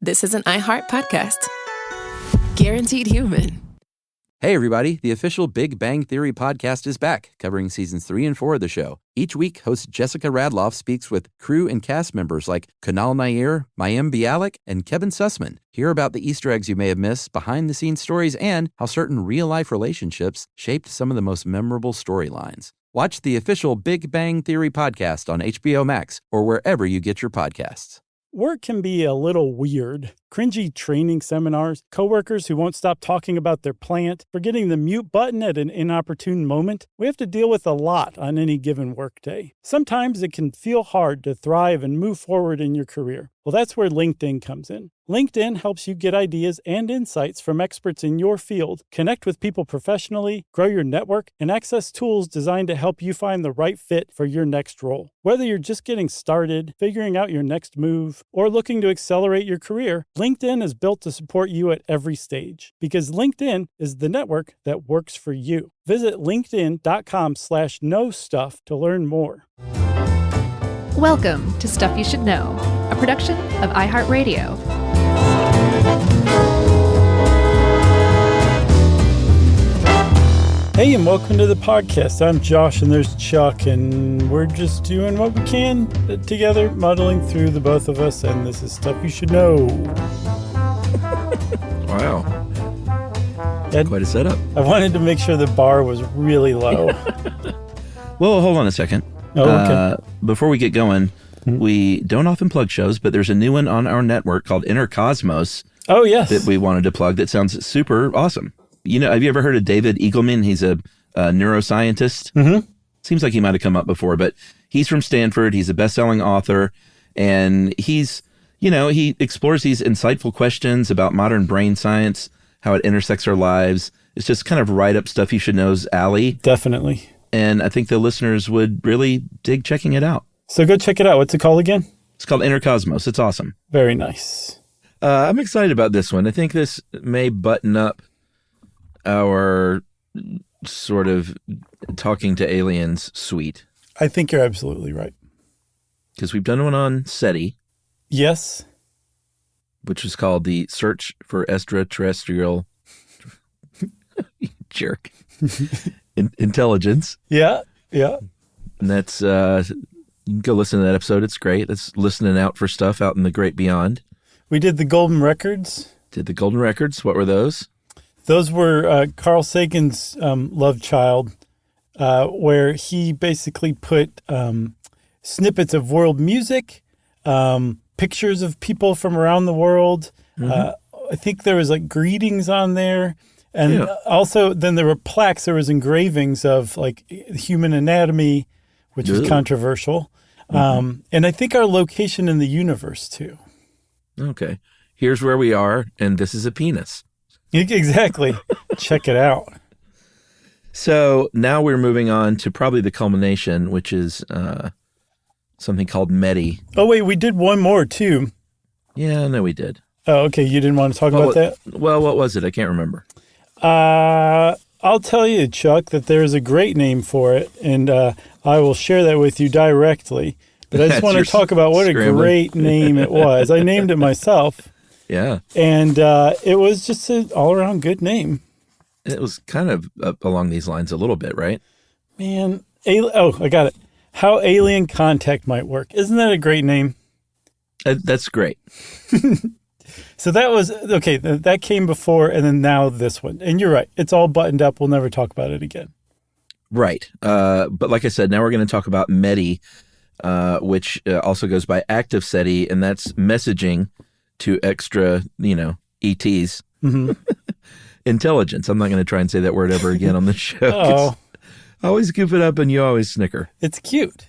This is an iHeart podcast. Guaranteed human. Hey, everybody. The official Big Bang Theory podcast is back, covering seasons 3 and 4 of the show. Each week, host Jessica Radloff speaks with crew and cast members like Kunal Nair, Mayim Bialik, and Kevin Sussman. Hear about the Easter eggs you may have missed, behind-the-scenes stories, and how certain real-life relationships shaped some of the most memorable storylines. Watch the official Big Bang Theory podcast on HBO Max or wherever you get your podcasts. Work can be a little weird. Cringy training seminars, coworkers who won't stop talking about their plant, forgetting the mute button at an inopportune moment. We have to deal with a lot on any given workday. Sometimes it can feel hard to thrive and move forward in your career. Well, that's where LinkedIn comes in. LinkedIn helps you get ideas and insights from experts in your field, connect with people professionally, grow your network, and access tools designed to help you find the right fit for your next role. Whether you're just getting started, figuring out your next move, or looking to accelerate your career, LinkedIn is built to support you at every stage because LinkedIn is the network that works for you. Visit linkedin.com/knowstuff to learn more. Welcome to Stuff You Should Know, a production of iHeartRadio. Hey, and welcome to the podcast. I'm Josh, and there's Chuck, and we're just doing what we can together, muddling through the both of us, and this is Stuff You Should Know. Wow. Quite a setup. I wanted to make sure the bar was really low. Well, hold on a second. Oh, okay. Before we get going, we don't often plug shows, but there's a new one on our network called Inner Cosmos. Oh, yes. That we wanted to plug that sounds super awesome. You know, have you ever heard of David Eagleman? He's a neuroscientist. Mm-hmm. Seems like he might have come up before, but he's from Stanford. He's a best-selling author, and he's, you know, he explores these insightful questions about modern brain science, how it intersects our lives. It's just kind of right up Stuff You Should Know's alley. Definitely. And I think the listeners would really dig checking it out. So go check it out. What's it called again? It's called Inner Cosmos. It's awesome. Very nice. I'm excited about this one. I think this may button up our sort of talking to aliens suite. I think you're absolutely right. Because we've done one on SETI. Yes. Which is called the Search for Extraterrestrial jerk. Intelligence. Yeah. And that's, you can go listen to that episode. It's great. It's listening out for stuff out in the great beyond. We did the Golden Records. What were those? Those were Carl Sagan's love child, where he basically put snippets of world music, pictures of people from around the world. I think there was like greetings on there. And also then there were plaques. There was engravings of like human anatomy, which was controversial. And I think our location in the universe too. Okay. Here's where we are, and this is a penis. Exactly. Check it out. So now we're moving on to probably the culmination, which is something called METI. Oh, wait, we did one more too. Yeah, no, we did. Oh, okay. You didn't want to talk about that? Well, what was it? I can't remember. I'll tell you, Chuck, that there's a great name for it, and I will share that with you directly. But I just want to talk about what a great name it was. I named it myself. Yeah. And it was just an all-around good name. It was kind of up along these lines a little bit, right? Man. I got it. How Alien Contact Might Work. Isn't that a great name? That's great. So that was, okay, that came before, and then now this one. And you're right. It's all buttoned up. We'll never talk about it again. Right. But like I said, now we're going to talk about METI, which also goes by active SETI, and that's messaging to extra, ETs. Mm-hmm. Intelligence. I'm not going to try and say that word ever again on the show. I always goof it up and you always snicker. It's cute.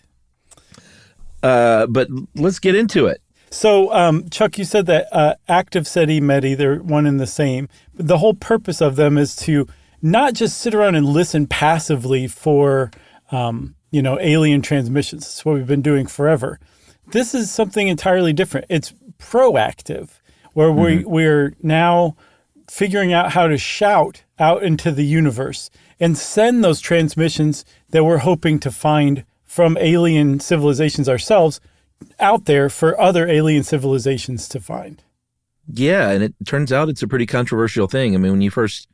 But let's get into it. So, Chuck, you said that active SETI, METI, they're one and the same. But the whole purpose of them is to not just sit around and listen passively for, alien transmissions. That's what we've been doing forever. This is something entirely different. It's proactive, where we're now figuring out how to shout out into the universe and send those transmissions that we're hoping to find from alien civilizations ourselves out there for other alien civilizations to find. Yeah, and it turns out it's a pretty controversial thing. I mean, when you first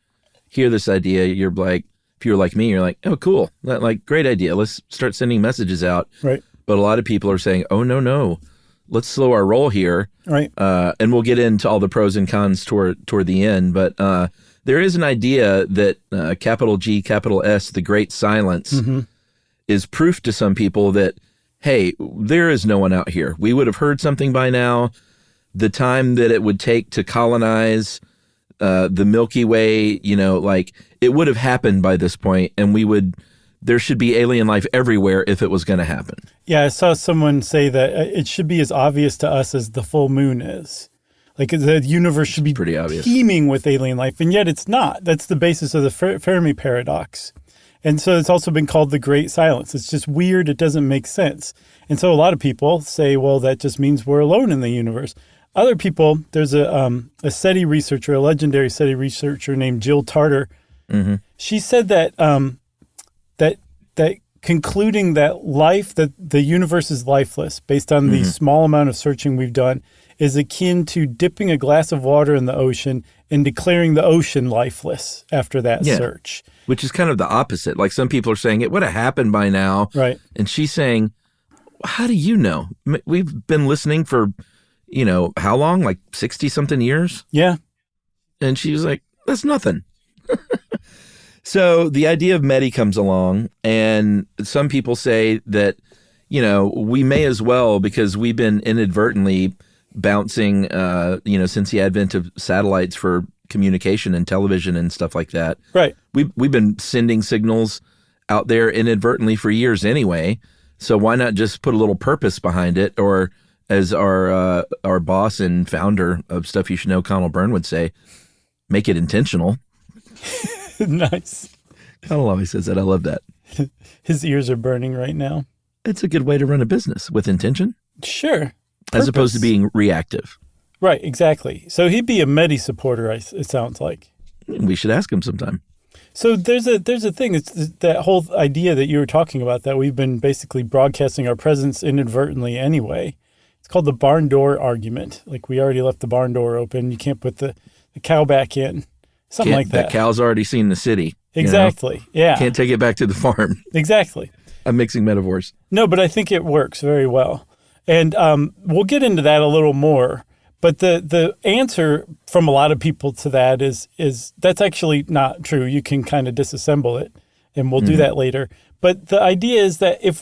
hear this idea, you're like, if you're like me, you're like, oh, cool. Great idea. Let's start sending messages out. Right. But a lot of people are saying, oh, no. Let's slow our roll here. Right. And we'll get into all the pros and cons toward the end. But there is an idea that capital G, capital S, the Great Silence, is proof to some people that, hey, there is no one out here. We would have heard something by now. The time that it would take to colonize the Milky Way, it would have happened by this point, and there should be alien life everywhere if it was going to happen. Yeah, I saw someone say that it should be as obvious to us as the full moon is. Like the universe should be pretty obvious, teeming with alien life, and yet it's not. That's the basis of the Fermi paradox. And so it's also been called the Great Silence. It's just weird. It doesn't make sense. And so a lot of people say, well, that just means we're alone in the universe. Other people, there's a SETI researcher, a legendary SETI researcher named Jill Tarter. Mm-hmm. She said that that concluding that the universe is lifeless based on the small amount of searching we've done is akin to dipping a glass of water in the ocean and declaring the ocean lifeless after that search. Which is kind of the opposite. Like some people are saying it would have happened by now. Right. And she's saying, how do you know? We've been listening for, how long? Like 60-something years? Yeah. And she was like, that's nothing. So the idea of METI comes along, and some people say that, we may as well, because we've been inadvertently bouncing, since the advent of satellites for communication and television and stuff like that. Right. We've been sending signals out there inadvertently for years anyway. So why not just put a little purpose behind it? Or as our boss and founder of Stuff You Should Know, Connell Byrne, would say, make it intentional. Nice. Connell always says that. I love that. His ears are burning right now. It's a good way to run a business, with intention. Sure. As opposed to being reactive. Right, exactly. So he'd be a METI supporter, it sounds like. We should ask him sometime. So there's a thing. It's that whole idea that you were talking about, that we've been basically broadcasting our presence inadvertently anyway. It's called the barn door argument. Like, we already left the barn door open. You can't put the cow back in. Something like that. That cow's already seen the city. Exactly. Yeah. Can't take it back to the farm. Exactly. I'm mixing metaphors. No, but I think it works very well. And we'll get into that a little more. But the answer from a lot of people to that is that's actually not true. You can kind of disassemble it, and we'll do that later. But the idea is that if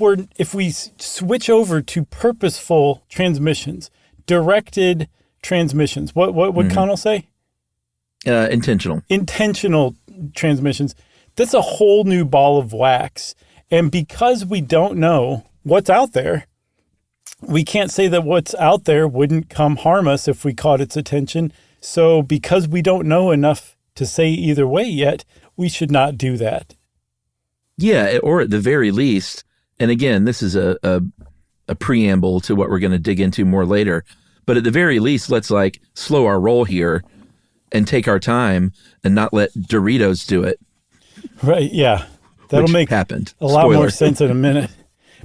we switch over to purposeful transmissions, directed transmissions, what would Connell say? Intentional transmissions. That's a whole new ball of wax. And because we don't know what's out there, we can't say that what's out there wouldn't come harm us if we caught its attention. So because we don't know enough to say either way yet, we should not do that. Yeah, or at the very least, and again, this is a preamble to what we're going to dig into more later, but at the very least, let's slow our roll here and take our time and not let Doritos do it. Right, yeah. That'll make happened. A lot more sense in a minute.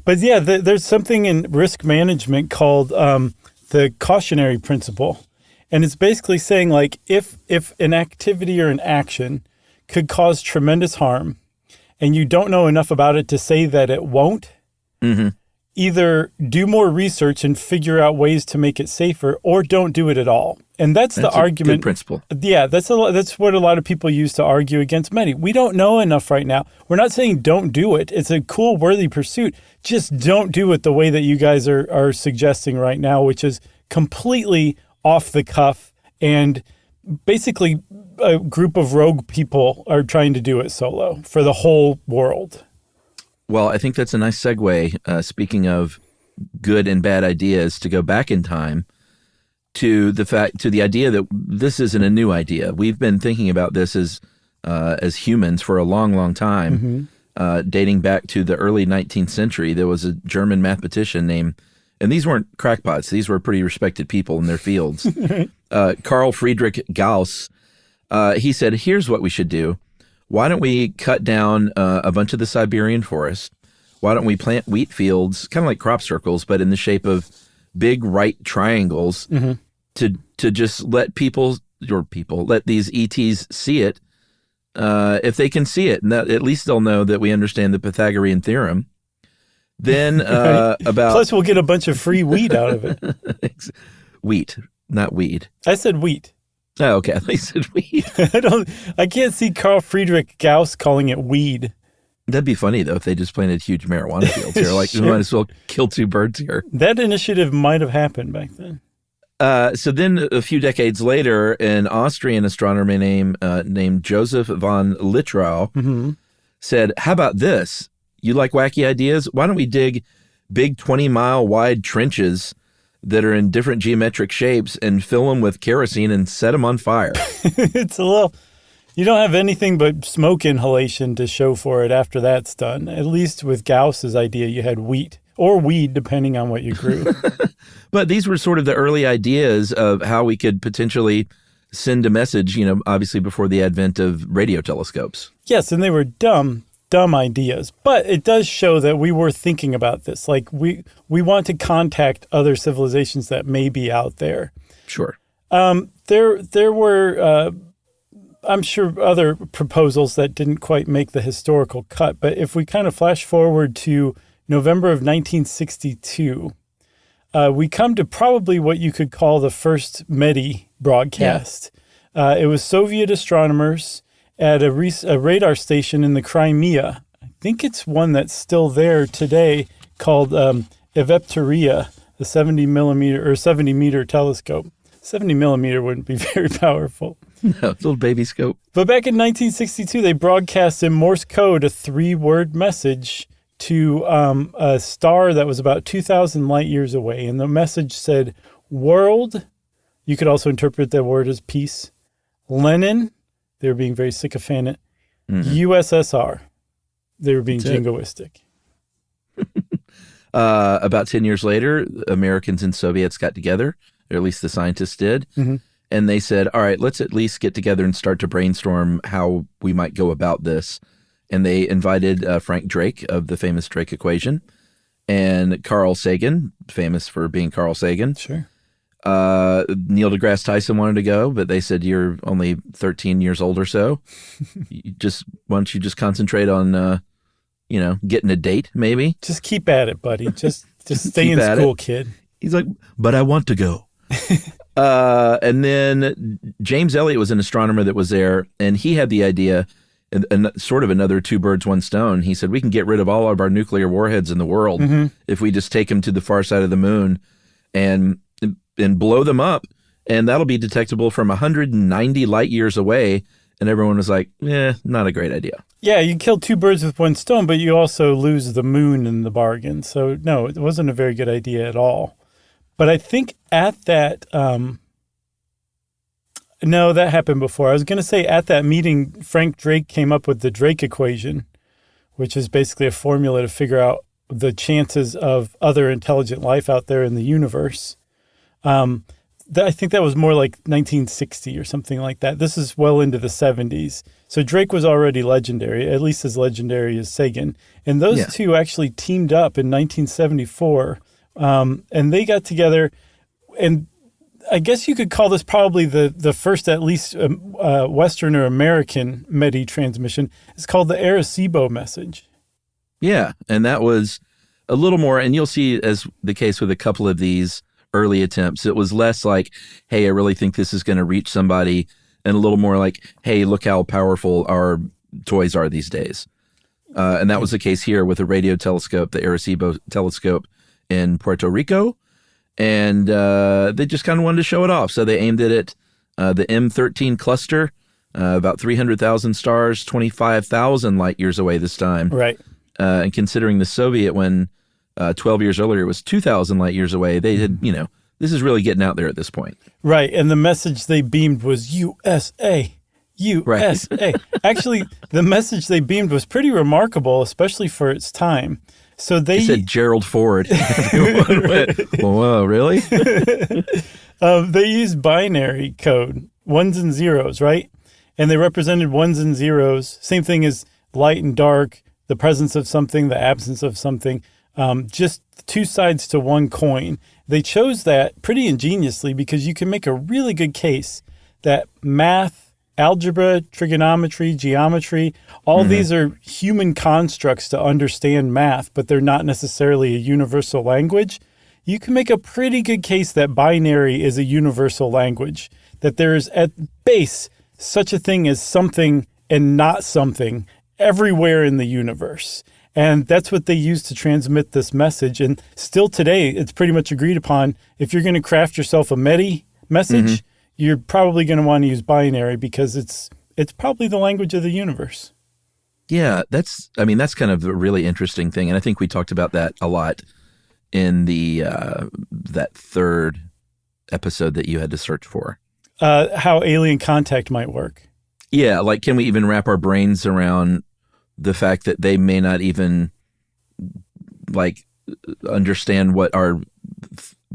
But yeah, there's something in risk management called the cautionary principle. And it's basically saying, if an activity or an action could cause tremendous harm and you don't know enough about it to say that it won't, either do more research and figure out ways to make it safer, or don't do it at all. And that's the argument. Good principle. Yeah, that's what a lot of people use to argue against METI. We don't know enough right now. We're not saying don't do it. It's a cool, worthy pursuit. Just don't do it the way that you guys are suggesting right now, which is completely off the cuff, and basically a group of rogue people are trying to do it solo for the whole world. Well, I think that's a nice segue, speaking of good and bad ideas, to go back in time to the idea that this isn't a new idea. We've been thinking about this as humans for a long, long time, dating back to the early 19th century. There was a German mathematician named, and these weren't crackpots, these were pretty respected people in their fields, Carl Friedrich Gauss. He said, here's what we should do. Why don't we cut down a bunch of the Siberian forest? Why don't we plant wheat fields, kind of like crop circles, but in the shape of big right triangles, to to just let let these ETs see it if they can see it. And that, at least they'll know that we understand the Pythagorean theorem. Then Right. about... Plus, we'll get a bunch of free wheat out of it. Wheat, not weed. I said wheat. Oh, okay. I thought you said weed. I can't see Carl Friedrich Gauss calling it weed. That'd be funny, though, if they just planted huge marijuana fields here. Like, Sure. we might as well kill two birds here. That initiative might have happened back then. So then a few decades later, an Austrian astronomer named Joseph von Littrow said, how about this? You like wacky ideas? Why don't we dig big 20-mile wide trenches that are in different geometric shapes and fill them with kerosene and set them on fire? It's a little... You don't have anything but smoke inhalation to show for it after that's done. At least with Gauss's idea, you had wheat or weed, depending on what you grew. But these were sort of the early ideas of how we could potentially send a message, obviously before the advent of radio telescopes. Yes, and they were dumb ideas. But it does show that we were thinking about this. Like, we want to contact other civilizations that may be out there. Sure. There were... I'm sure other proposals that didn't quite make the historical cut, but if we kind of flash forward to November of 1962, we come to probably what you could call the first METI broadcast. Yeah. It was Soviet astronomers at a radar station in the Crimea. I think it's one that's still there today, called Eveptoria, the 70 meter telescope. 70 millimeter wouldn't be very powerful. No, it's a little baby scope. But back in 1962, they broadcast in Morse code a 3-word message to a star that was about 2,000 light years away. And the message said, world. You could also interpret that word as peace. Lenin. They were being very sycophantic. USSR. They were being jingoistic. About 10 years later, Americans and Soviets got together, or at least the scientists did. And they said, all right, let's at least get together and start to brainstorm how we might go about this. And they invited Frank Drake of the famous Drake equation and Carl Sagan, famous for being Carl Sagan. Sure. Neil deGrasse Tyson wanted to go, but they said, you're only 13 years old or so. Why don't you just concentrate on, getting a date, maybe? Just keep at it, buddy. Just stay in school, kid. He's like, but I want to go. And then James Elliott was an astronomer that was there, and he had the idea, and sort of another 2 birds, 1 stone. He said, we can get rid of all of our nuclear warheads in the world if we just take them to the far side of the moon and blow them up, and that'll be detectable from 190 light years away. And everyone was like, not a great idea. Yeah, you kill 2 birds with 1 stone, but you also lose the moon in the bargain. So no, it wasn't a very good idea at all. But I think at that, no, that happened before. I was going to say at that meeting, Frank Drake came up with the Drake equation, which is basically a formula to figure out the chances of other intelligent life out there in the universe. I think that was more like 1960 or something like that. This is well into the 70s. So Drake was already legendary, at least as legendary as Sagan. And those two actually teamed up in 1974. And they got together, and I guess you could call this probably the first, at least Western or American METI transmission. It's called the Arecibo message. Yeah, and that was a little more, and you'll see as the case with a couple of these early attempts, it was less like, hey, I really think this is going to reach somebody, and a little more like, hey, look how powerful our toys are these days. And that was the case here with a radio telescope, the Arecibo telescope in Puerto Rico. And they just kind of wanted to show it off. So they aimed it at the M13 cluster, about 300,000 stars, 25,000 light years away this time. Right. And considering the Soviet one 12 years earlier was 2,000 light years away, they had, this is really getting out there at this point. Right. And the message they beamed was USA. USA. Right. Actually, the message they beamed was pretty remarkable, especially for its time. So they said Gerald Ford. Everyone went, whoa, really? They used binary code, 1s and 0s, right? And they represented 1s and 0s. Same thing as light and dark, the presence of something, the absence of something. just two sides to one coin. They chose that pretty ingeniously because you can make a really good case that math, algebra, trigonometry, geometry, all these are human constructs to understand math, but they're not necessarily a universal language. You can make a pretty good case that binary is a universal language, that there is at base such a thing as something and not something everywhere in the universe. And that's what they use to transmit this message. And still today, it's pretty much agreed upon. If you're going to craft yourself a METI message, you're probably going to want to use binary because it's probably the language of the universe. Yeah, that's kind of a really interesting thing. And I think we talked about that a lot in the that third episode that you had to search for. How alien contact might work. Yeah, like can we even wrap our brains around the fact that they may not even like understand what our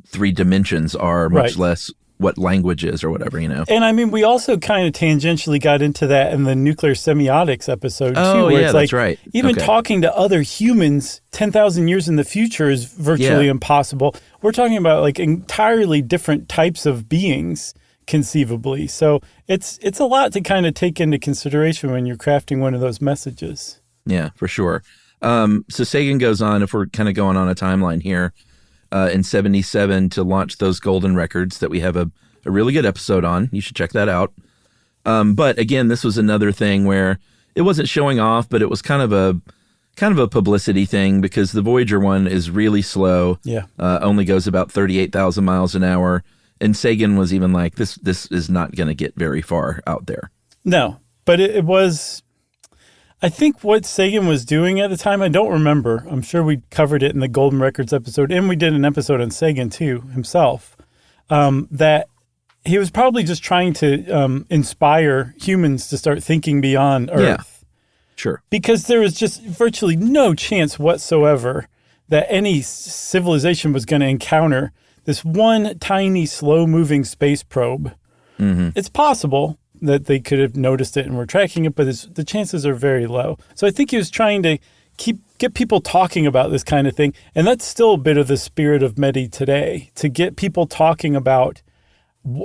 three dimensions are, much less what language is or whatever, you know? And I mean, we also kind of tangentially got into that in the nuclear semiotics episode, too. Oh, where yeah, it's like, that's right. Even talking to other humans 10,000 years in the future is virtually impossible. We're talking about like entirely different types of beings, conceivably. So it's a lot to kind of take into consideration when you're crafting one of those messages. Yeah, for sure. So Sagan goes on, if we're kind of going on a timeline here, in 77 to launch those golden records that we have a really good episode on. You should check that out. But again, this was another thing where it wasn't showing off, but it was kind of a publicity thing because the Voyager one is really slow. Yeah. Only goes about 38,000 miles an hour. And Sagan was even like, this is not going to get very far out there. No, but it was... I think what Sagan was doing at the time, I don't remember. I'm sure we covered it in the Golden Records episode, and we did an episode on Sagan too, himself, that he was probably just trying to inspire humans to start thinking beyond Earth. Yeah, sure. Because there was just virtually no chance whatsoever that any civilization was going to encounter this one tiny, slow-moving space probe. It's possible that they could have noticed it and were tracking it, but the chances are very low. So I think he was trying to get people talking about this kind of thing. And that's still a bit of the spirit of METI today, to get people talking about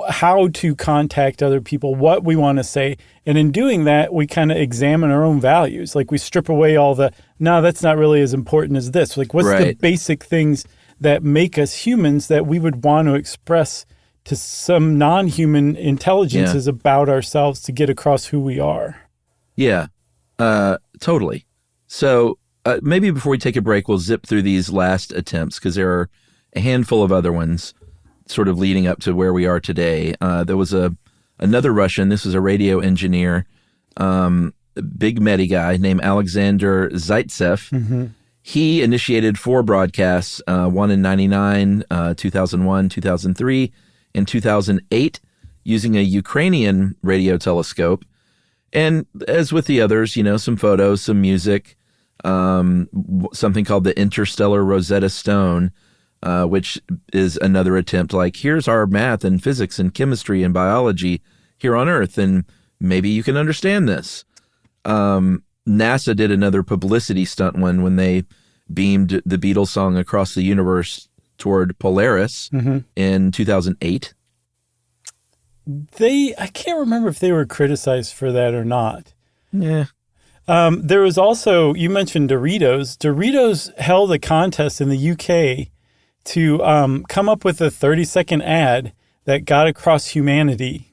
how to contact other people, what we want to say. And in doing that, we kind of examine our own values. Like we strip away all no, that's not really as important as this. Like what's the basic things that make us humans that we would want to express to some non-human intelligences about ourselves to get across who we are. Yeah, totally. So maybe before we take a break, we'll zip through these last attempts because there are a handful of other ones sort of leading up to where we are today. There was another Russian. This was a radio engineer, big METI guy named Alexander Zaitsev. He initiated 4 broadcasts, one in 99, 2001, 2003, in 2008 using a Ukrainian radio telescope. And as with the others, some photos, some music, something called the Interstellar Rosetta Stone, which is another attempt like, here's our math and physics and chemistry and biology here on Earth, and maybe you can understand this. NASA did another publicity stunt one when they beamed the Beatles song across the universe toward Polaris in 2008. I can't remember if they were criticized for that or not. Yeah. There was also, you mentioned Doritos. Doritos held a contest in the UK to come up with a 30-second ad that got across humanity.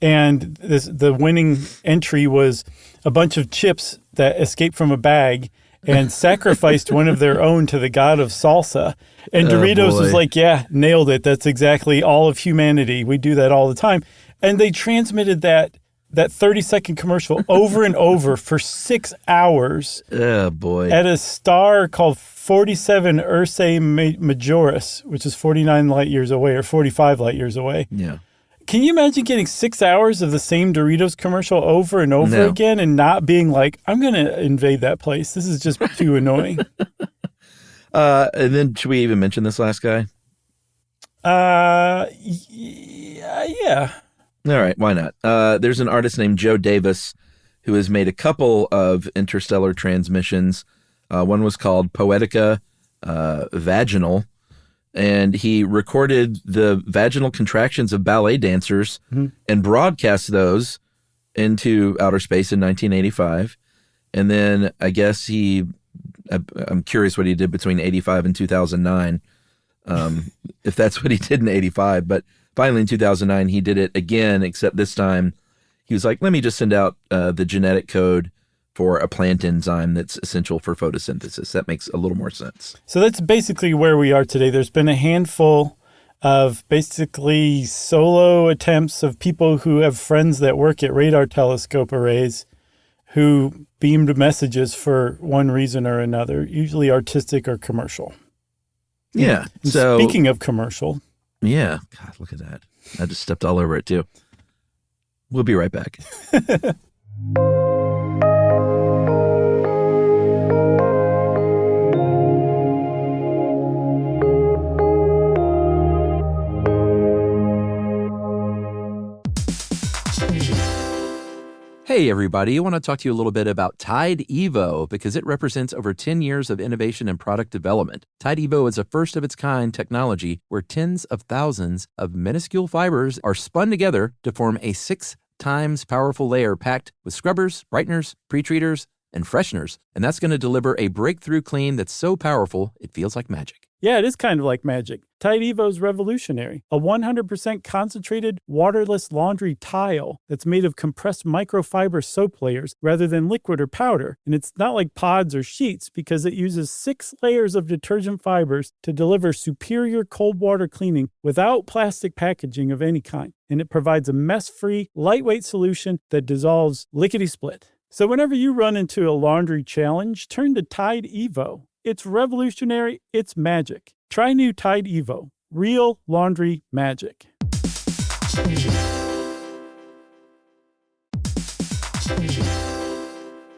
And the winning entry was a bunch of chips that escaped from a bag and sacrificed one of their own to the god of salsa. And Doritos was like, yeah, nailed it. That's exactly all of humanity. We do that all the time. And they transmitted that 30-second commercial over and over for 6 hours. Oh, boy. At a star called 47 Ursae Majoris, which is 49 light years away or 45 light years away. Yeah. Can you imagine getting 6 hours of the same Doritos commercial over and over again and not being like, I'm going to invade that place? This is just too annoying. And then should we even mention this last guy? Yeah. All right, why not? There's an artist named Joe Davis who has made a couple of interstellar transmissions. One was called Poetica vaginal, and he recorded the vaginal contractions of ballet dancers and broadcast those into outer space in 1985. And then I guess I'm curious what he did between 85 and 2009, if that's what he did in 85. But finally in 2009, he did it again, except this time he was like, let me just send out the genetic code for a plant enzyme that's essential for photosynthesis. That makes a little more sense. So that's basically where we are today. There's been a handful of basically solo attempts of people who have friends that work at radar telescope arrays who beamed messages for one reason or another, usually artistic or commercial. Yeah. And so speaking of commercial. Yeah. God, look at that. I just stepped all over it too. We'll be right back. Hey, everybody. I want to talk to you a little bit about Tide Evo because it represents over 10 years of innovation and product development. Tide Evo is a first-of-its-kind technology where tens of thousands of minuscule fibers are spun together to form a 6 times powerful layer packed with scrubbers, brighteners, pretreaters, and fresheners. And that's going to deliver a breakthrough clean that's so powerful it feels like magic. Yeah, it is kind of like magic. Tide Evo is revolutionary. A 100% concentrated waterless laundry tile that's made of compressed microfiber soap layers rather than liquid or powder. And it's not like pods or sheets because it uses 6 layers of detergent fibers to deliver superior cold water cleaning without plastic packaging of any kind. And it provides a mess-free, lightweight solution that dissolves lickety-split. So whenever you run into a laundry challenge, turn to Tide Evo. It's revolutionary. It's magic. Try new Tide Evo. Real laundry magic.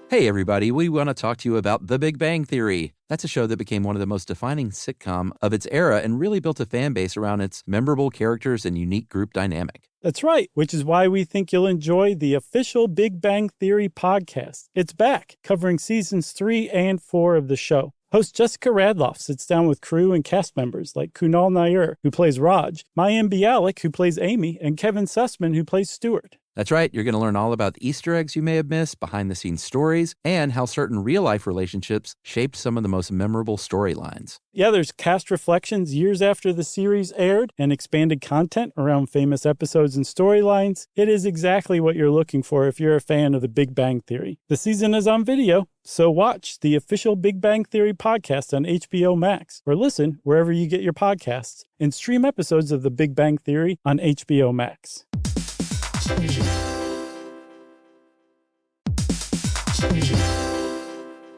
Hey, everybody. We want to talk to you about The Big Bang Theory. That's a show that became one of the most defining sitcom of its era and really built a fan base around its memorable characters and unique group dynamic. That's right, which is why we think you'll enjoy the official Big Bang Theory podcast. It's back, covering seasons 3 and 4 of the show. Host Jessica Radloff sits down with crew and cast members like Kunal Nair, who plays Raj, Mayim Bialik, who plays Amy, and Kevin Sussman, who plays Stuart. That's right. You're going to learn all about the Easter eggs you may have missed, behind-the-scenes stories, and how certain real-life relationships shaped some of the most memorable storylines. Yeah, there's cast reflections years after the series aired and expanded content around famous episodes and storylines. It is exactly what you're looking for if you're a fan of The Big Bang Theory. The season is on video, so watch the official Big Bang Theory podcast on HBO Max, or listen wherever you get your podcasts, and stream episodes of The Big Bang Theory on HBO Max.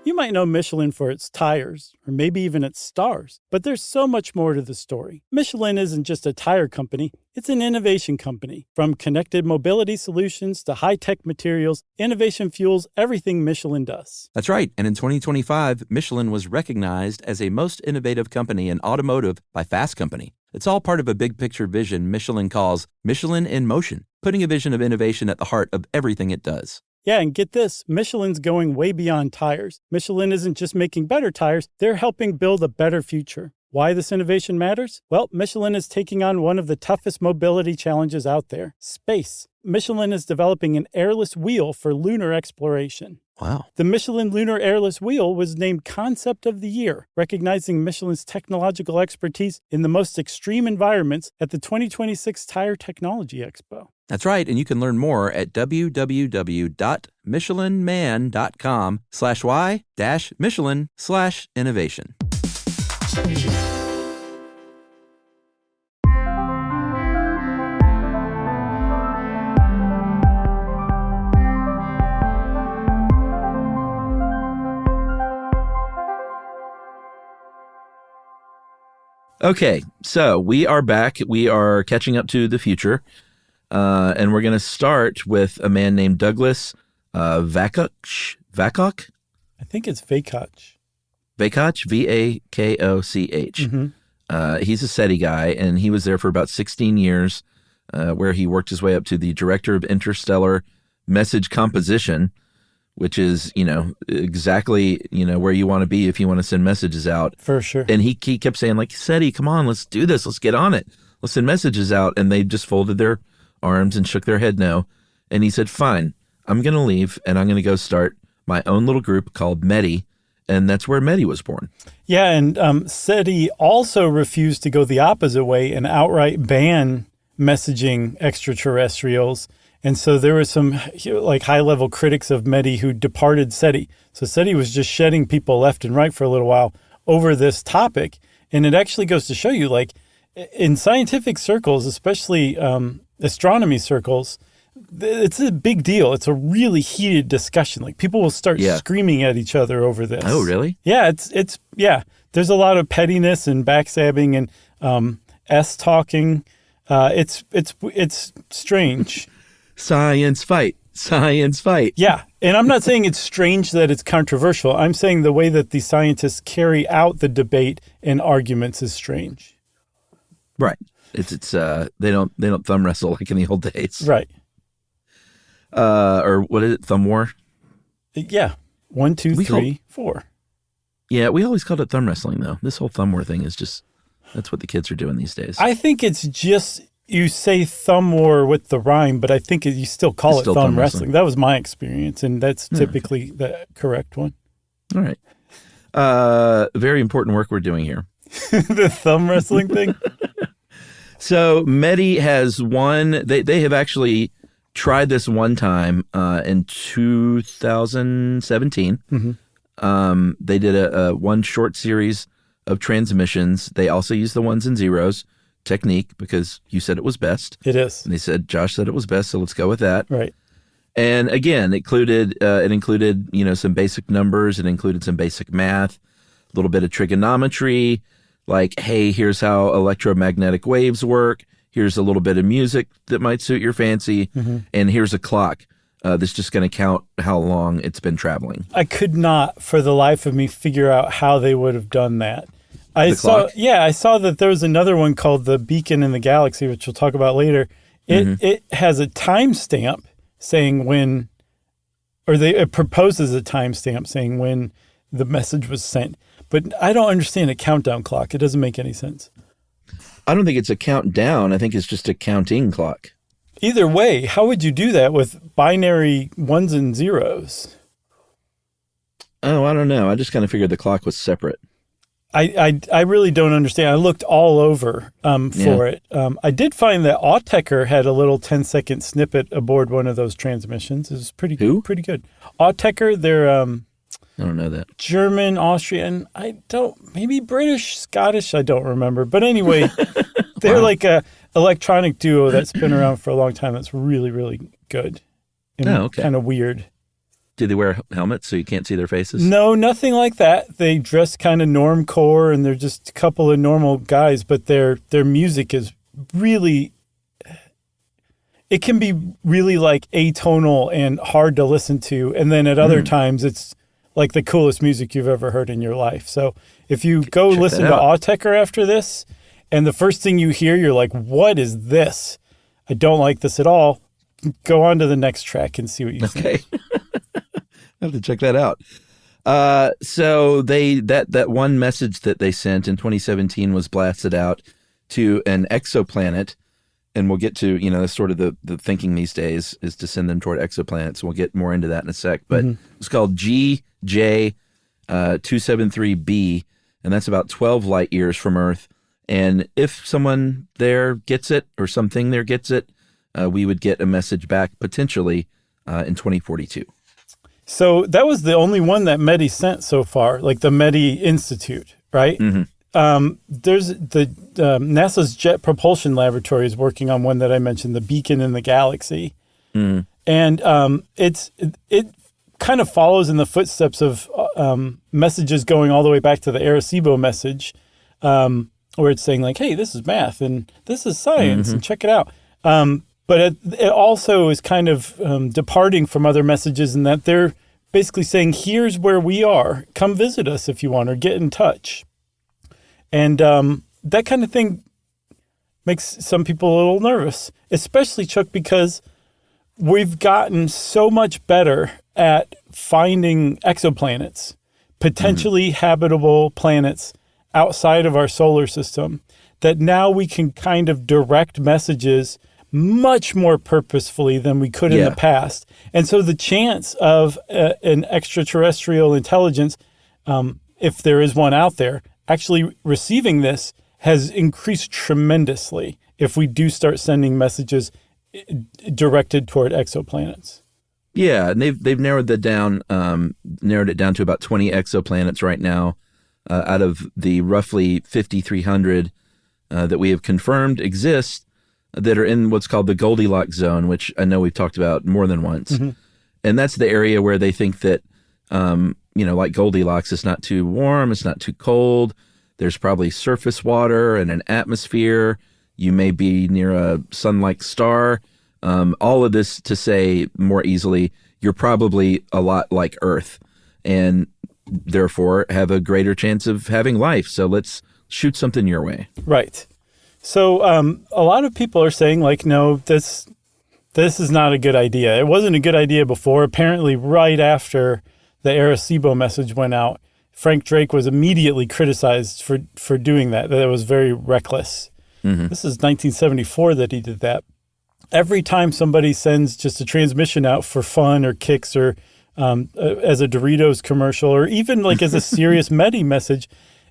You might know Michelin for its tires, or maybe even its stars, but there's so much more to the story. Michelin isn't just a tire company, it's an innovation company. From connected mobility solutions to high-tech materials, innovation fuels everything Michelin does. That's right. And in 2025, Michelin was recognized as a most innovative company in automotive by Fast Company. It's all part of a big picture vision Michelin calls Michelin in Motion, putting a vision of innovation at the heart of everything it does. Yeah, and get this, Michelin's going way beyond tires. Michelin isn't just making better tires, they're helping build a better future. Why this innovation matters? Well, Michelin is taking on one of the toughest mobility challenges out there, space. Michelin is developing an airless wheel for lunar exploration. Wow. The Michelin Lunar Airless Wheel was named Concept of the Year, recognizing Michelin's technological expertise in the most extreme environments at the 2026 Tire Technology Expo. That's right, and you can learn more at www.michelinman.com/y-Michelin/innovation. Okay, so we are back. We are catching up to the future, and we're going to start with a man named Douglas Vakoch. I think it's Vakoch. Vakoch, V-A-K-O-C-H. Mm-hmm. He's a SETI guy, and he was there for about 16 years, where he worked his way up to the director of interstellar message composition, which is, exactly, where you want to be if you want to send messages out. For sure. And he kept saying, like, SETI, come on, let's do this. Let's get on it. Let's send messages out. And they just folded their arms and shook their head no. And he said, fine, I'm going to leave and I'm going to go start my own little group called METI. And that's where METI was born. Yeah, and SETI also refused to go the opposite way and outright ban messaging extraterrestrials. And so there were some like high-level critics of METI who departed SETI. So SETI was just shedding people left and right for a little while over this topic. And it actually goes to show you, like, in scientific circles, especially astronomy circles, it's a big deal. It's a really heated discussion. Like, people will start screaming at each other over this. Oh, really? Yeah, it's there's a lot of pettiness and backstabbing and S-talking. It's strange. Science fight. Yeah. And I'm not saying it's strange that it's controversial. I'm saying the way that the scientists carry out the debate and arguments is strange. Right. It's they don't thumb wrestle like in the old days. Right. Or what is it? Thumb war? Yeah. 1, 2, 3, 4. Yeah, we always called it thumb wrestling though. This whole thumb war thing is just, that's what the kids are doing these days. I think it's just, you say thumb war with the rhyme, but I think you still call it thumb wrestling. That was my experience, and that's typically the correct one. All right. Very important work we're doing here. The thumb wrestling thing? So METI has one, they have actually tried this one time in 2017. Mm-hmm. They did a one short series of transmissions. They also used the ones and zeros technique because you said it was best. It is. And they said, Josh said it was best, so let's go with that. Right. And again, it included, some basic numbers. It included some basic math, a little bit of trigonometry, like, hey, here's how electromagnetic waves work. Here's a little bit of music that might suit your fancy. Mm-hmm. And here's a clock that's just going to count how long it's been traveling. I could not, for the life of me, figure out how they would have done that. I saw that there was another one called the Beacon in the Galaxy, which we'll talk about later. It has a timestamp saying when, or it proposes a timestamp saying when the message was sent. But I don't understand a countdown clock. It doesn't make any sense. I don't think it's a countdown. I think it's just a counting clock. Either way, how would you do that with binary ones and zeros? Oh, I don't know. I just kind of figured the clock was separate. I really don't understand. I looked all over for it. I did find that Autechre had a little 10-second snippet aboard one of those transmissions. It was pretty good. Autechre, they're I don't know that. German, Austrian. Maybe British, Scottish. I don't remember. But anyway, they're like a electronic duo that's been around for a long time. That's really, really good. And kind of weird. Do they wear helmets so you can't see their faces? No, nothing like that. They dress kind of normcore, and they're just a couple of normal guys, but their music is really, it can be really like atonal and hard to listen to. And then at other times, it's like the coolest music you've ever heard in your life. So if you go listen to Autechre after this, and the first thing you hear, you're like, what is this? I don't like this at all. Go on to the next track and see what you think. Okay. I have to check that out. So that one message that they sent in 2017 was blasted out to an exoplanet, and we'll get to, that's sort of the thinking these days is to send them toward exoplanets. We'll get more into that in a sec, but it's called GJ273b, and that's about 12 light years from Earth. And if someone there gets it or something there gets it, we would get a message back potentially in 2042. So that was the only one that METI sent so far, like the METI Institute, right? Mm-hmm. There's the NASA's Jet Propulsion Laboratory is working on one that I mentioned, the Beacon in the Galaxy. Mm. And it kind of follows in the footsteps of messages going all the way back to the Arecibo message, where it's saying like, hey, this is math and this is science and check it out. But it also is kind of departing from other messages in that they're basically saying, here's where we are. Come visit us if you want or get in touch. And that kind of thing makes some people a little nervous, especially, Chuck, because we've gotten so much better at finding exoplanets, potentially habitable planets outside of our solar system, that now we can kind of direct messages much more purposefully than we could in the past. And so the chance of an extraterrestrial intelligence, if there is one out there, actually receiving this has increased tremendously if we do start sending messages directed toward exoplanets. Yeah, and they've narrowed it down to about 20 exoplanets right now, out of the roughly 5,300 that we have confirmed exist, that are in what's called the Goldilocks zone, which I know we've talked about more than once. Mm-hmm. And that's the area where they think that, like Goldilocks, it's not too warm, it's not too cold. There's probably surface water and an atmosphere. You may be near a sun-like star. All of this to say more easily, you're probably a lot like Earth and therefore have a greater chance of having life. So let's shoot something your way. Right. So a lot of people are saying, like, no, this is not a good idea. It wasn't a good idea before. Apparently, right after the Arecibo message went out, Frank Drake was immediately criticized for doing that. That it was very reckless. Mm-hmm. This is 1974 that he did that. Every time somebody sends just a transmission out for fun or kicks or as a Doritos commercial or even like as a serious METI message,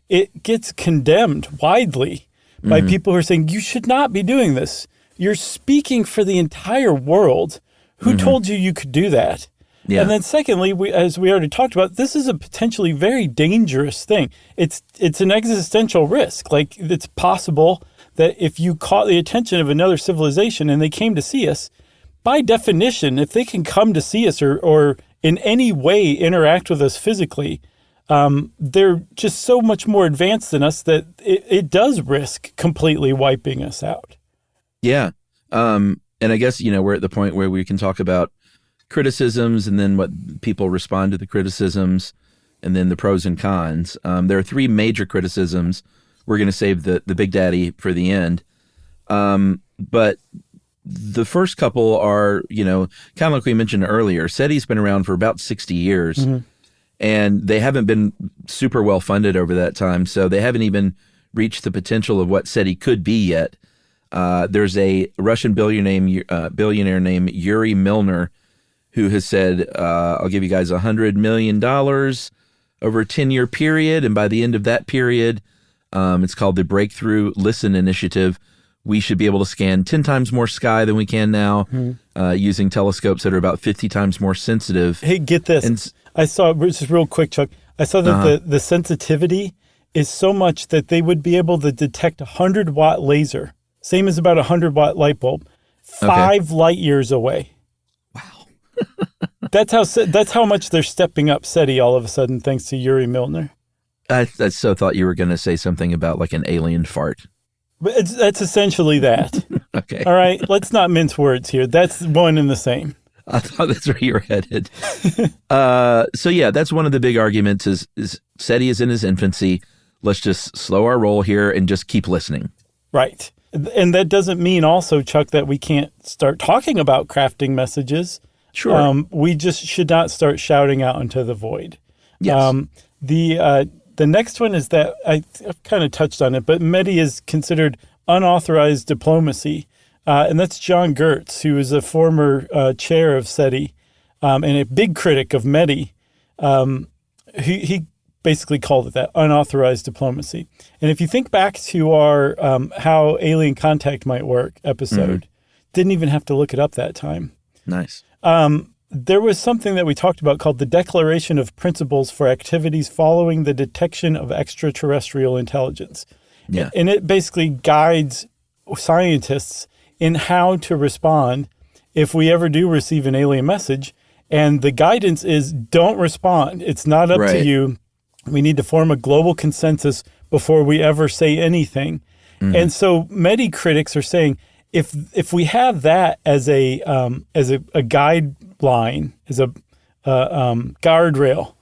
it gets condemned widely by people who are saying, you should not be doing this. You're speaking for the entire world. Who told you could do that? Yeah. And then secondly, as we already talked about, this is a potentially very dangerous thing. It's an existential risk. Like, it's possible that if you caught the attention of another civilization and they came to see us, by definition, if they can come to see us or in any way interact with us physically, they're just so much more advanced than us that it does risk completely wiping us out. Yeah. And I guess, we're at the point where we can talk about criticisms and then what people respond to the criticisms and then the pros and cons. There are three major criticisms. We're going to save the Big Daddy for the end. But the first couple are, kind of like we mentioned earlier, SETI's been around for about 60 years. Mm-hmm. And they haven't been super well funded over that time, so they haven't even reached the potential of what SETI could be yet. There's a Russian billionaire named Yuri Milner who has said, I'll give you guys $100 million over a 10-year period, and by the end of that period, it's called the Breakthrough Listen Initiative. We should be able to scan 10 times more sky than we can now, using telescopes that are about 50 times more sensitive. Hey, get this. I saw, just real quick, Chuck, I saw that the sensitivity is so much that they would be able to detect a 100-watt laser, same as about a 100-watt light bulb, 5 light years away. Wow. That's how much they're stepping up SETI all of a sudden, thanks to Yuri Milner. I so thought you were going to say something about like an alien fart. But that's essentially that. Okay. All right, let's not mince words here. That's one and the same. I thought that's where you were headed. So yeah, that's one of the big arguments is SETI is in his infancy. Let's just slow our roll here and just keep listening. Right. And that doesn't mean also, Chuck, that we can't start talking about crafting messages. Sure. We just should not start shouting out into the void. Yes. The next one is that I've kind of touched on it, but METI is considered unauthorized diplomacy. And that's John Gertz, who is a former chair of SETI and a big critic of METI. He basically called it that, unauthorized diplomacy. And if you think back to our How Alien Contact Might Work episode, didn't even have to look it up that time. Nice. There was something that we talked about called the Declaration of Principles for Activities Following the Detection of Extraterrestrial Intelligence. Yeah. And it basically guides scientists in how to respond if we ever do receive an alien message. And the guidance is don't respond. It's not up to you. We need to form a global consensus before we ever say anything. Mm-hmm. And so METI critics are saying if we have that as a guideline, as a guardrail,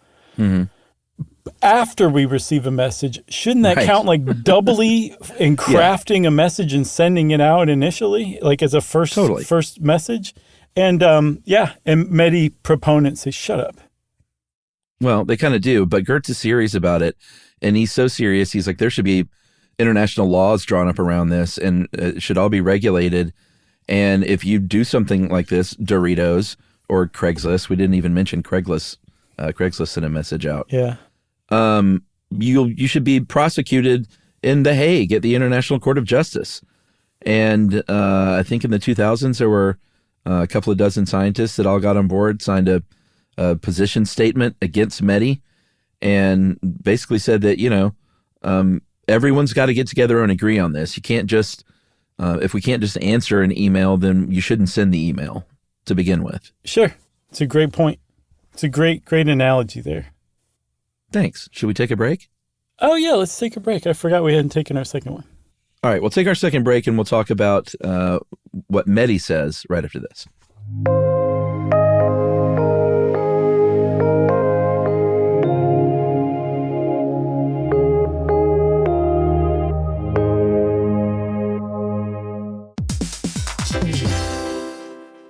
after we receive a message, shouldn't that count like doubly in crafting a message and sending it out initially, like as a first message? And and METI proponents say, shut up. Well, they kind of do, but Gertz is serious about it, and he's so serious. He's like, there should be international laws drawn up around this, and it should all be regulated. And if you do something like this, Doritos or Craigslist, we didn't even mention Craigslist. Craigslist sent a message out. Yeah. You should be prosecuted in The Hague at the International Court of Justice. And I think in the 2000s, there were a couple of dozen scientists that all got on board, signed a position statement against METI, and basically said that, everyone's got to get together and agree on this. You can't just, if we can't just answer an email, then you shouldn't send the email to begin with. Sure. It's a great point. It's a great analogy there. Thanks. Should we take a break? Oh, yeah, let's take a break. I forgot we hadn't taken our second one. All right, we'll take our second break and we'll talk about what METI says right after this.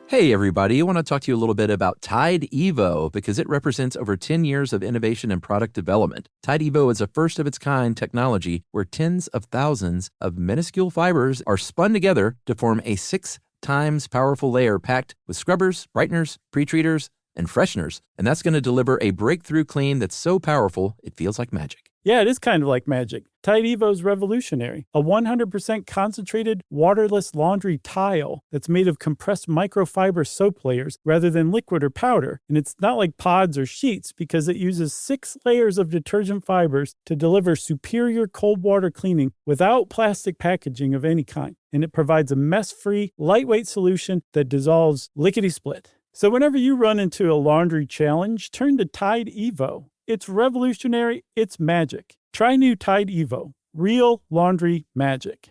Hey, everybody. I want to talk to you a little bit about Tide Evo because it represents over 10 years of innovation and product development. Tide Evo is a first-of-its-kind technology where tens of thousands of minuscule fibers are spun together to form a 6 times powerful layer packed with scrubbers, brighteners, pre-treaters, and fresheners. And that's going to deliver a breakthrough clean that's so powerful, it feels like magic. Yeah, it is kind of like magic. Tide Evo is revolutionary. A 100% concentrated waterless laundry tile that's made of compressed microfiber soap layers rather than liquid or powder. And it's not like pods or sheets because it uses 6 layers of detergent fibers to deliver superior cold water cleaning without plastic packaging of any kind. And it provides a mess-free, lightweight solution that dissolves lickety-split. So whenever you run into a laundry challenge, turn to Tide Evo. It's revolutionary. It's magic. Try new Tide Evo. Real laundry magic.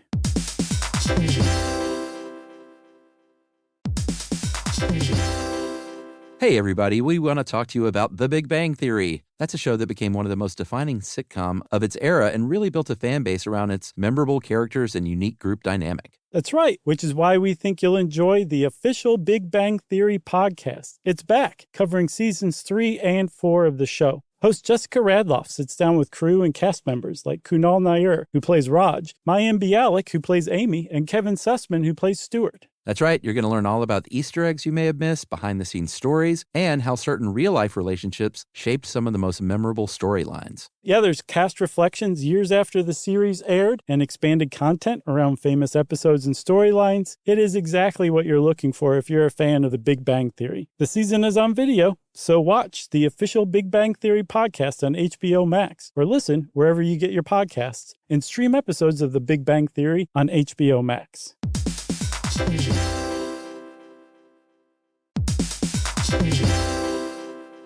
Hey, everybody. We want to talk to you about The Big Bang Theory. That's a show that became one of the most defining sitcom of its era and really built a fan base around its memorable characters and unique group dynamic. That's right, which is why we think you'll enjoy the official Big Bang Theory podcast. It's back, covering seasons 3 and 4 of the show. Host Jessica Radloff sits down with crew and cast members like Kunal Nair, who plays Raj, Mayim Bialik, who plays Amy, and Kevin Sussman, who plays Stuart. That's right. You're going to learn all about the Easter eggs you may have missed, behind-the-scenes stories, and how certain real-life relationships shaped some of the most memorable storylines. Yeah, there's cast reflections years after the series aired and expanded content around famous episodes and storylines. It is exactly what you're looking for if you're a fan of The Big Bang Theory. The season is on video, so watch the official Big Bang Theory podcast on HBO Max, or listen wherever you get your podcasts, and stream episodes of The Big Bang Theory on HBO Max.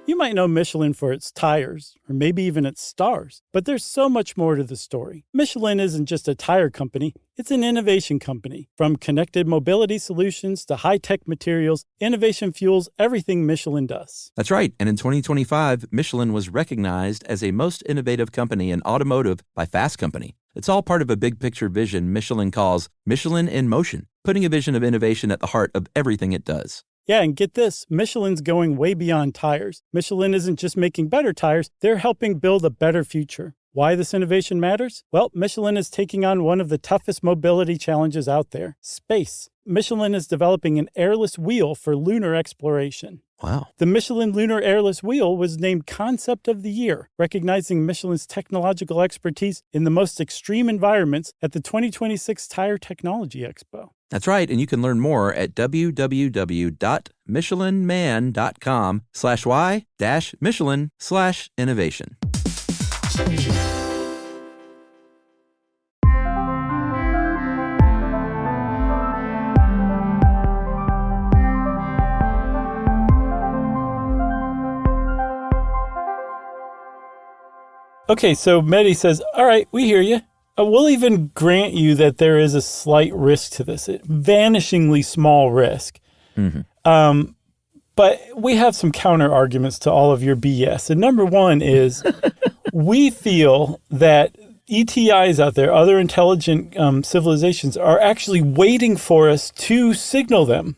You might know Michelin for its tires, or maybe even its stars, but there's so much more to the story. Michelin isn't just a tire company, it's an innovation company. From connected mobility solutions to high-tech materials, innovation fuels everything Michelin does. That's right, and in 2025, Michelin was recognized as a most innovative company in automotive by Fast Company. It's all part of a big-picture vision Michelin calls Michelin in Motion, putting a vision of innovation at the heart of everything it does. Yeah, and get this, Michelin's going way beyond tires. Michelin isn't just making better tires, they're helping build a better future. Why this innovation matters? Well, Michelin is taking on one of the toughest mobility challenges out there, space. Michelin is developing an airless wheel for lunar exploration. Wow. The Michelin Lunar Airless Wheel was named Concept of the Year, recognizing Michelin's technological expertise in the most extreme environments at the 2026 Tire Technology Expo. That's right, and you can learn more at www.michelinman.com/y-Michelin/innovation. Okay, so METI says, all right, we hear you. We'll even grant you that there is a slight risk to this, a vanishingly small risk. Mm-hmm. But we have some counter arguments to all of your BS. And number one is we feel that ETIs out there, other intelligent civilizations, are actually waiting for us to signal them.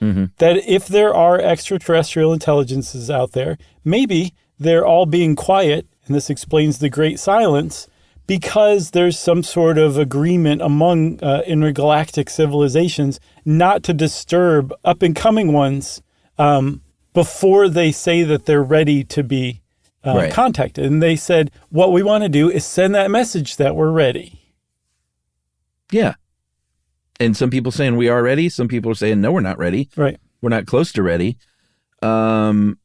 Mm-hmm. That if there are extraterrestrial intelligences out there, maybe they're all being quiet, and this explains the Great Silence, because there's some sort of agreement among intergalactic civilizations not to disturb up-and-coming ones before they say that they're ready to be contacted. And they said, what we want to do is send that message that we're ready. Yeah. And some people saying we are ready. Some people are saying, no, we're not ready. Right. We're not close to ready. And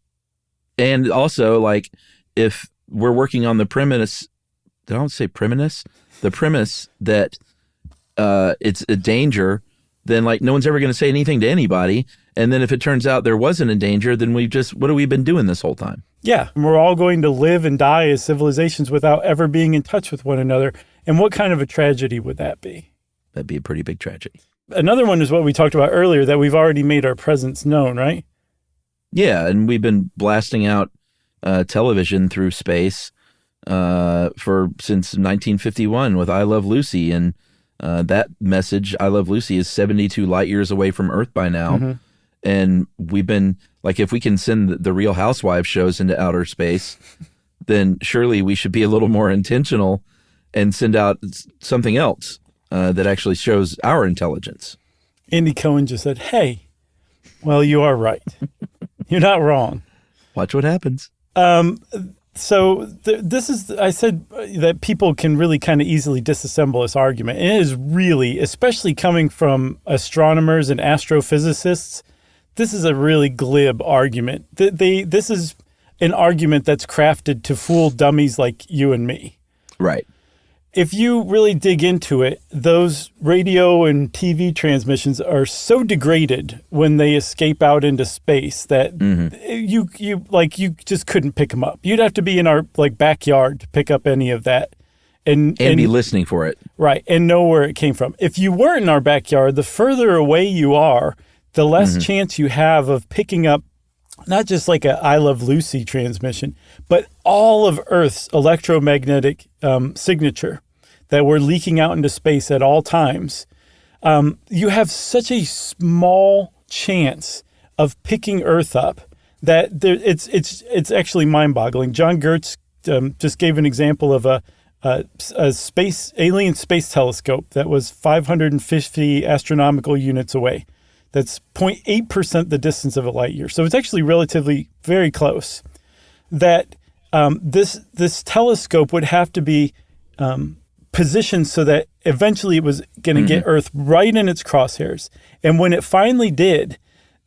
also, like, if we're working on the premise, did I don't say premise? The premise that it's a danger, then, like, no one's ever going to say anything to anybody. And then if it turns out there wasn't a danger, then what have we been doing this whole time? Yeah. We're all going to live and die as civilizations without ever being in touch with one another. And what kind of a tragedy would that be? That'd be a pretty big tragedy. Another one is what we talked about earlier, that we've already made our presence known, right? Yeah, and we've been blasting out television through space since 1951 with I Love Lucy, and that message, I Love Lucy, is 72 light years away from Earth by now. Mm-hmm. And we've been, like, if we can send the Real Housewives shows into outer space, then surely we should be a little more intentional and send out something else that actually shows our intelligence. Andy Cohen just said, hey, well, you are right. You're not wrong. Watch what happens. So this is, I said that people can really kind of easily disassemble this argument. And it is really, especially coming from astronomers and astrophysicists, this is a really glib argument. This is an argument that's crafted to fool dummies like you and me. Right. If you really dig into it, those radio and TV transmissions are so degraded when they escape out into space that you just couldn't pick them up. You'd have to be in our backyard to pick up any of that, and be listening for it, right, and know where it came from. If you weren't in our backyard, the further away you are, the less chance you have of picking up not just like a I Love Lucy transmission, but all of Earth's electromagnetic signature that we're leaking out into space at all times. You have such a small chance of picking Earth up that it's actually mind-boggling. John Gertz just gave an example of a alien space telescope that was 550 astronomical units away. That's 0.8% the distance of a light year. So it's actually relatively very close. That this telescope would have to be positioned so that eventually it was going to get Earth right in its crosshairs. And when it finally did,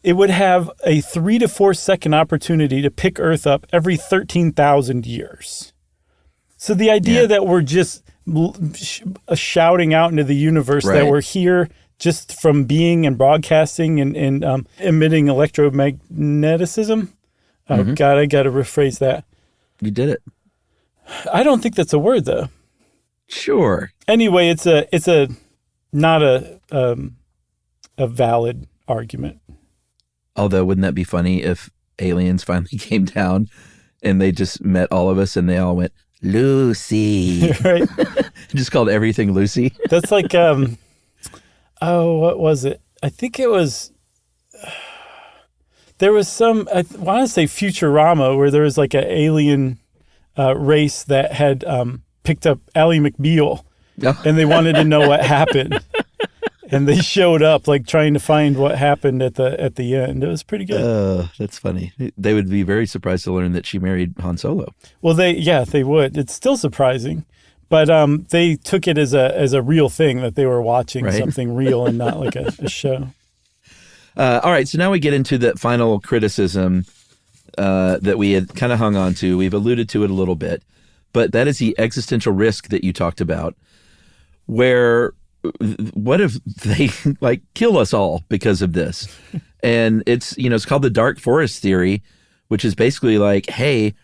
it would have a 3 to 4 second opportunity to pick Earth up every 13,000 years. So the idea that we're just shouting out into the universe that we're here just from being and broadcasting and emitting electromagnetism. Oh, God, I got to rephrase that. You did it. I don't think that's a word, though. Sure. Anyway, it's not a valid argument. Although, wouldn't that be funny if aliens finally came down and they just met all of us and they all went, Lucy. Right. Just called everything Lucy. That's like, what was it? I think it was, there was some, I want to say Futurama, where there was like an alien race that had picked up Ally McBeal, and they wanted to know what happened. And they showed up like trying to find what happened at the end. It was pretty good. That's funny. They would be very surprised to learn that she married Han Solo. Well, they would. It's still surprising, but they took it as a real thing, that they were watching something real and not like a show. All right, so now we get into the final criticism that we had kind of hung on to. We've alluded to it a little bit, but that is the existential risk that you talked about, where what if they like kill us all because of this? And it's called the dark forest theory, which is basically like, hey,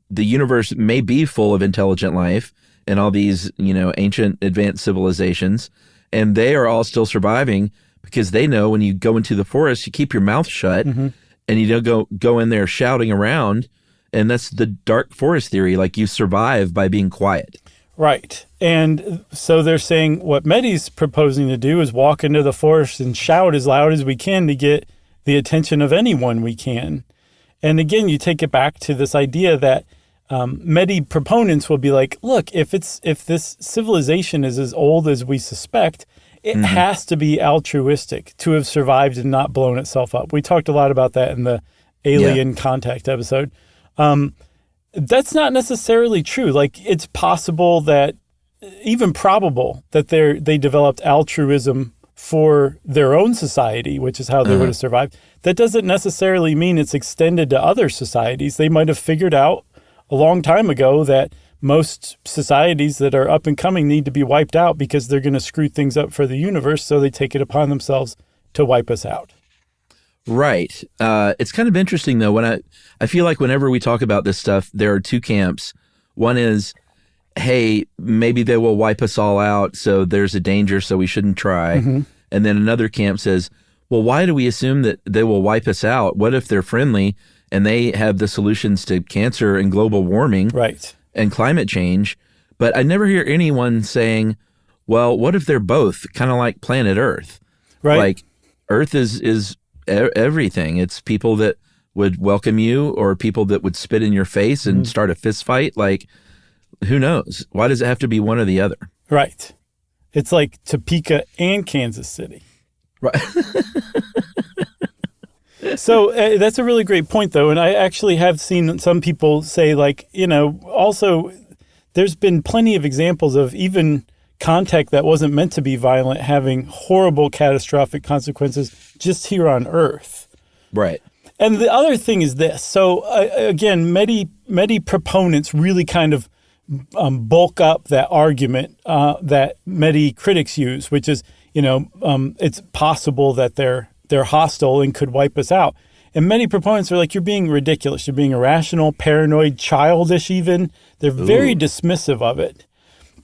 the universe may be full of intelligent life and all these, ancient advanced civilizations, and they are all still surviving because they know when you go into the forest, you keep your mouth shut and you don't go in there shouting around. And that's the dark forest theory. Like, you survive by being quiet. Right. And so they're saying what METI's proposing to do is walk into the forest and shout as loud as we can to get the attention of anyone we can. And again, you take it back to this idea that METI proponents will be like, look, if this civilization is as old as we suspect, it has to be altruistic to have survived and not blown itself up. We talked a lot about that in the alien contact episode. That's not necessarily true. Like, it's possible that, even probable, that they developed altruism for their own society, which is how they would have survived. That doesn't necessarily mean it's extended to other societies. They might have figured out a long time ago that most societies that are up and coming need to be wiped out because they're going to screw things up for the universe, so they take it upon themselves to wipe us out. Right. It's kind of interesting, though, when I feel like whenever we talk about this stuff, there are two camps. One is, hey, maybe they will wipe us all out, so there's a danger, so we shouldn't try. And then another camp says, well, why do we assume that they will wipe us out? What if they're friendly and they have the solutions to cancer and global warming and climate change? But I never hear anyone saying, well, what if they're both, kind of like planet Earth? Right. Like, Earth is everything. It's people that would welcome you or people that would spit in your face and start a fist fight. Like, who knows? Why does it have to be one or the other? Right. It's like Topeka and Kansas City. Right. So that's a really great point, though. And I actually have seen some people say, like, also there's been plenty of examples of even contact that wasn't meant to be violent having horrible, catastrophic consequences just here on Earth. Right. And the other thing is this. So, again, METI proponents really kind of bulk up that argument that METI critics use, which is, it's possible that they're hostile and could wipe us out. And METI proponents are like, you're being ridiculous. You're being irrational, paranoid, childish even. They're very dismissive of it.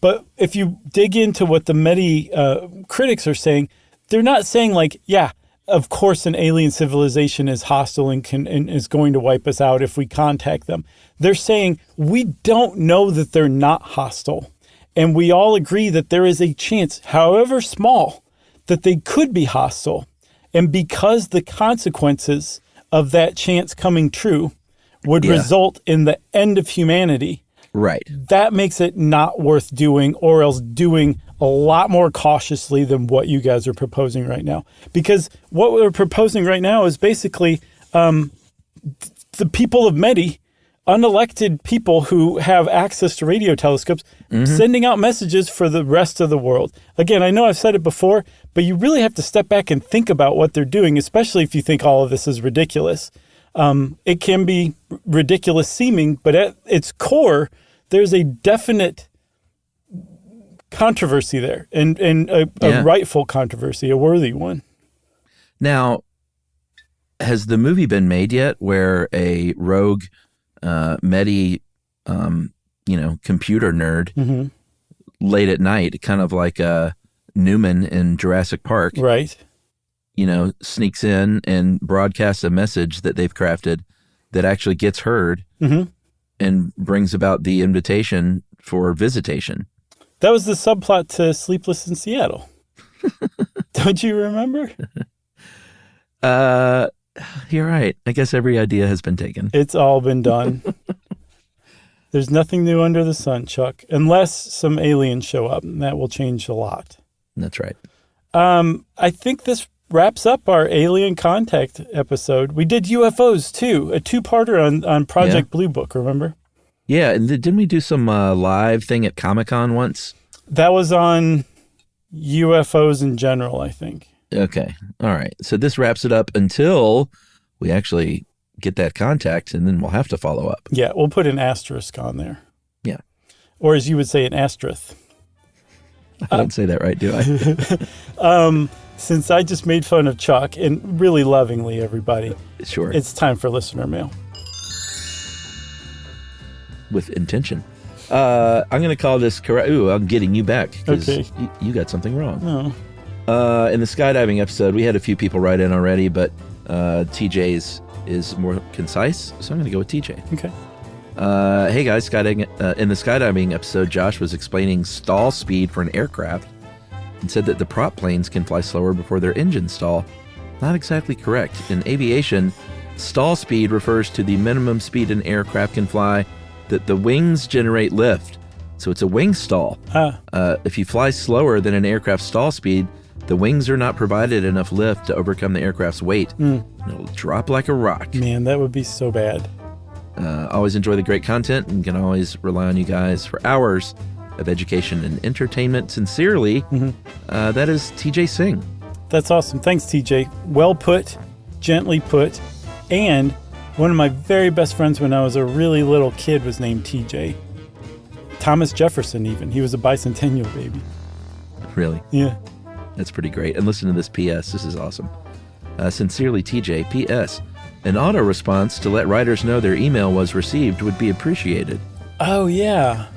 But if you dig into what the METI critics are saying, they're not saying like, yeah, of course an alien civilization is hostile and is going to wipe us out if we contact them. They're saying we don't know that they're not hostile. And we all agree that there is a chance, however small, that they could be hostile. And because the consequences of that chance coming true would result in the end of humanity, right, that makes it not worth doing, or else doing a lot more cautiously than what you guys are proposing right now. Because what we're proposing right now is basically the people of METI, unelected people who have access to radio telescopes, sending out messages for the rest of the world. Again, I know I've said it before, but you really have to step back and think about what they're doing, especially if you think all of this is ridiculous. It can be ridiculous seeming, but at its core, there's a definite controversy there, and a rightful controversy, a worthy one. Now, has the movie been made yet where a rogue METI, computer nerd late at night, kind of like Newman in Jurassic Park, right? Sneaks in and broadcasts a message that they've crafted that actually gets heard and brings about the invitation for visitation. That was the subplot to Sleepless in Seattle. Don't you remember? You're right. I guess every idea has been taken. It's all been done. There's nothing new under the sun, Chuck, unless some aliens show up, and that will change a lot. That's right. I think this wraps up our alien contact episode. We did UFOs too, a two-parter on Project Blue Book, remember? Yeah, and didn't we do some live thing at Comic-Con once? That was on UFOs in general, I think. Okay. All right. So this wraps it up until we actually get that contact, and then we'll have to follow up. Yeah, we'll put an asterisk on there. Yeah. Or as you would say, an asterisk. I don't say that right, do I? Since I just made fun of Chuck, and really lovingly, everybody. Sure. It's time for listener mail. With intention. I'm going to call this correct. Ooh, I'm getting you back because you got something wrong. Oh. In the skydiving episode, we had a few people write in already, but TJ's is more concise, so I'm going to go with TJ. Okay. Hey guys, skydiving. In the skydiving episode, Josh was explaining stall speed for an aircraft and said that the prop planes can fly slower before their engines stall. Not exactly correct. In aviation, Stall speed refers to the minimum speed an aircraft can fly that the wings generate lift. So it's a wing stall. If you fly slower than an aircraft's stall speed, the wings are not provided enough lift to overcome the aircraft's weight. It'll drop like a rock. Man, that would be so bad. Always enjoy the great content and can always rely on you guys for hours of education and entertainment. Sincerely, that is TJ Singh. That's awesome. Thanks, TJ. Well put, gently put, and one of my very best friends when I was a really little kid was named TJ. Thomas Jefferson even. He was a bicentennial baby. Really? Yeah. That's pretty great. And listen to this PS. This is awesome. Sincerely, TJ. PS. An auto response to let writers know their email was received would be appreciated. Oh, yeah.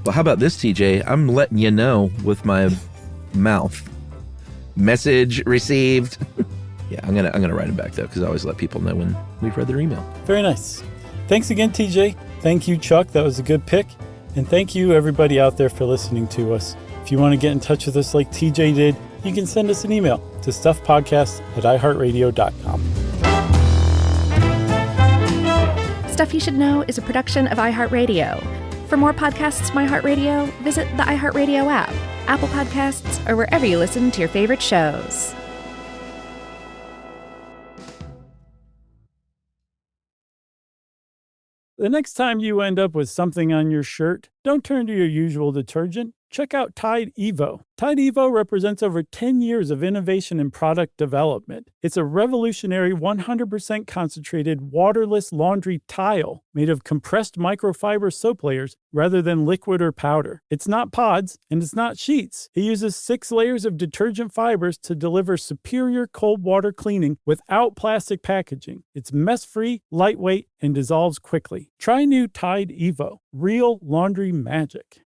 Well, how about this, TJ? I'm letting you know with my mouth. Message received. Yeah, I'm gonna write them back, though, because I always let people know when we've read their email. Very nice. Thanks again, TJ. Thank you, Chuck. That was a good pick. And thank you, everybody out there, for listening to us. If you want to get in touch with us like TJ did, you can send us an email to stuffpodcast@iheartradio.com. Stuff You Should Know is a production of iHeartRadio. For more podcasts from iHeartRadio, visit the iHeartRadio app, Apple Podcasts, or wherever you listen to your favorite shows. The next time you end up with something on your shirt, don't turn to your usual detergent. Check out Tide Evo. Tide Evo represents over 10 years of innovation in product development. It's a revolutionary 100% concentrated waterless laundry tile made of compressed microfiber soap layers rather than liquid or powder. It's not pods and it's not sheets. It uses 6 layers of detergent fibers to deliver superior cold water cleaning without plastic packaging. It's mess-free, lightweight, and dissolves quickly. Try new Tide Evo. Real laundry magic.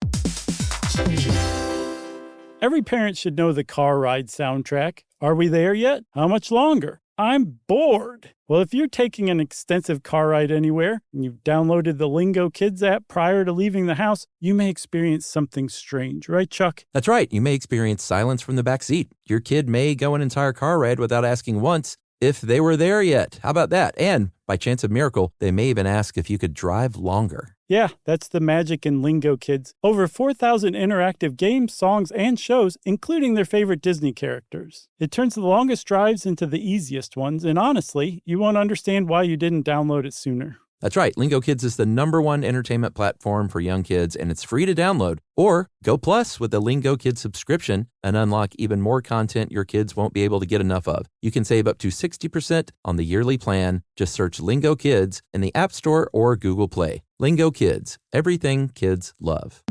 Every parent should know the car ride soundtrack. Are we there yet? How much longer? I'm bored. Well, if you're taking an extensive car ride anywhere and you've downloaded the Lingo Kids app prior to leaving the house, you may experience something strange, right, Chuck? That's right. You may experience silence from the back seat. Your kid may go an entire car ride without asking once if they were there yet. How about that? And by chance of miracle, they may even ask if you could drive longer. Yeah, that's the magic in Lingo Kids. Over 4,000 interactive games, songs, and shows, including their favorite Disney characters. It turns the longest drives into the easiest ones, and honestly, you won't understand why you didn't download it sooner. That's right. Lingo Kids is the #1 entertainment platform for young kids, and it's free to download. Or go plus with the Lingo Kids subscription and unlock even more content your kids won't be able to get enough of. You can save up to 60% on the yearly plan. Just search Lingo Kids in the App Store or Google Play. Lingo Kids, everything kids love.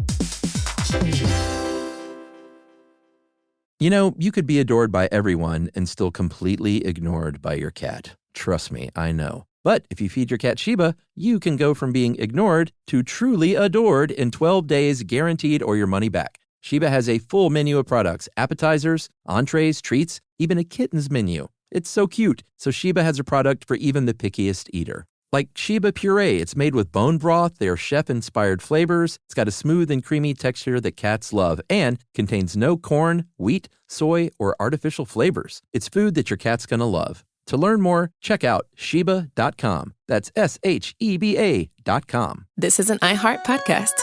You know, you could be adored by everyone and still completely ignored by your cat. Trust me, I know. But if you feed your cat Sheba, you can go from being ignored to truly adored in 12 days guaranteed or your money back. Sheba has a full menu of products, appetizers, entrees, treats, even a kitten's menu. It's so cute. So Sheba has a product for even the pickiest eater. Like Sheba Puree, it's made with bone broth, their chef-inspired flavors. It's got a smooth and creamy texture that cats love and contains no corn, wheat, soy, or artificial flavors. It's food that your cat's gonna love. To learn more, check out Sheba.com. That's SHEBA.com. This is an iHeart podcast.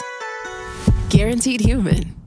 Guaranteed human.